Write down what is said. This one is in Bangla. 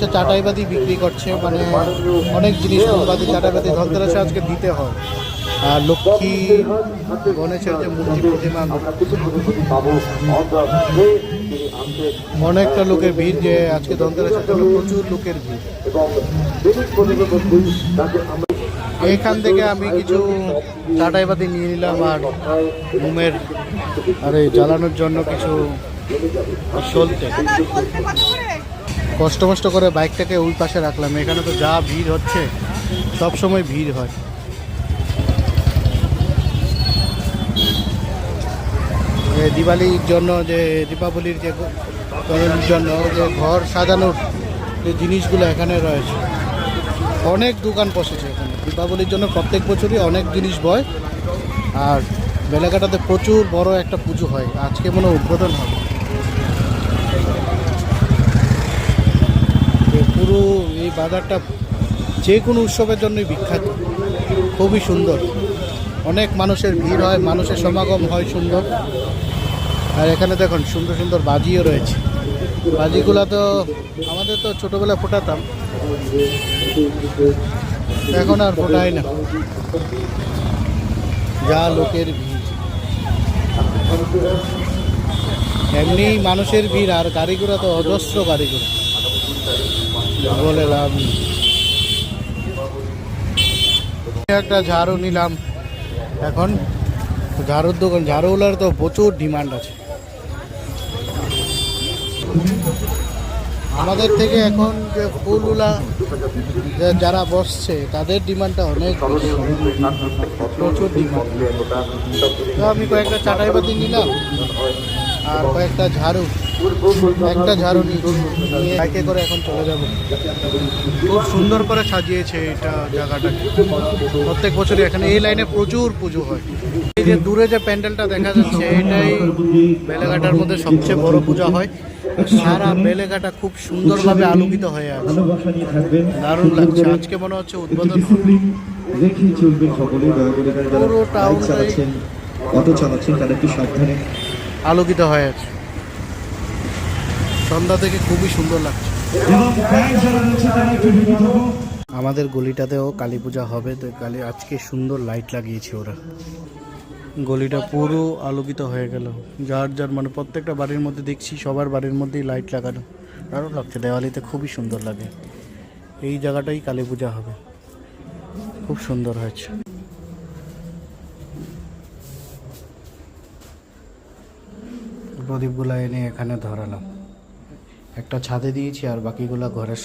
হচ্ছে চাটাইবাদি বিক্রি করছে, মানে অনেক জিনিস মোমবাতি চাটাইবাদি ধনতেরাসে আজকে দিতে হয়। আর লক্ষ্মী গণেশের যে মূর্তি প্রতিমা, অনেকটা লোকের ভিড়, যে আজকে ধনতেরাসের জন্য প্রচুর লোকের ভিড়। এইখান থেকে আমি কিছু চাটাইবাতি নিয়ে নিলাম আর মোমের জ্বালানোর জন্য কিছু সলতে। কষ্ট করে বাইকটাকে ওই পাশে রাখলাম। এখানে তো যা ভিড় হচ্ছে, সব সময় ভিড় হয়। দিওয়ালির জন্য, যে দীপাবলির যে জন্য যে ঘর সাজানোর যে জিনিসগুলো এখানে রয়েছে, অনেক দোকান বসেছে এখানে। দীপাবলির জন্য প্রত্যেক বছরই অনেক জিনিস বয়। আর বেলাঘাটাতে প্রচুর বড় একটা পুজো হয়, আজকে মনে হয় উদ্বোধন হবে। পুরো এই বাজারটা যে কোনো উৎসবের জন্যই বিখ্যাত, খুবই সুন্দর। অনেক মানুষের ভিড় হয়, মানুষের সমাগম হয় সুন্দর। আর এখানে দেখুন সুন্দর সুন্দর বাজিও রয়েছে। বাজিগুলো তো আমাদের তো ছোটোবেলায় ফোটাতাম, এখন আর ফোটাই না, যা লোকের ভিড়। এমনি মানুষের ভিড়, আর গাড়ি ঘোড়া তো অজস্র গাড়ি ঘোড়া, বলে লাভ নেই। একটা ঝাড়ু নিলাম এখন, ঝাড়ুর দোকান, ঝাড়ুগুলোর তো প্রচুর ডিমান্ড আছে। আমাদের থেকে এখন যে ফুলগুলা যারা বসছে তাদের ডিমান্ডটা অনেক প্রচুর ডিমান্ড। তো আমি কয়েকটা চাটাইবাতি নিলাম আর কয়েকটা ঝাড়ু, একটা ঝাড়ু নিয়ে বাইকে করে এখন চলে যাব। খুব সুন্দর করে সাজিয়েছে এটা জায়গাটাকে। প্রত্যেক বছরই এখানে এই লাইনে প্রচুর পুজো হয়। এই যে দূরে যে প্যান্ডেলটা দেখা যাচ্ছে, এটাই বেলেঘাটার মধ্যে সবচেয়ে বড় পূজা হয়। সারা বেলেঘাটা খুব সুন্দরভাবে আলোকিত হয়ে আছে, দারুণ লাগছে। আজকে মনে হচ্ছে উদ্বোধন হবে। পুরো টাউনটাই অটো চালাচ্ছেন তারা একটু সাবধানে আলোকিত হয়ে আছে। সন্ধ্যা থেকে খুবই সুন্দর লাগছে। আমাদের গলিটাতেও কালী পূজা হবে, তো আজকে সুন্দর লাইট লাগিয়েছে ওরা। গলিটা পুরো আলোকিত হয়ে গেল। যার যার মানে প্রত্যেকটা বাড়ির মধ্যে দেখছি সবার বাড়ির মধ্যেই লাইট লাগানো, দারুণ লাগছে। দেওয়ালিতে খুবই সুন্দর লাগে। এই জায়গাটাই কালী পূজা হবে, খুব সুন্দর হয়েছে। প্রদীপগুলো এনে এখানে ধরালাম, একটা ছাদে দিয়েছি আর বাকিগুলো ঘরের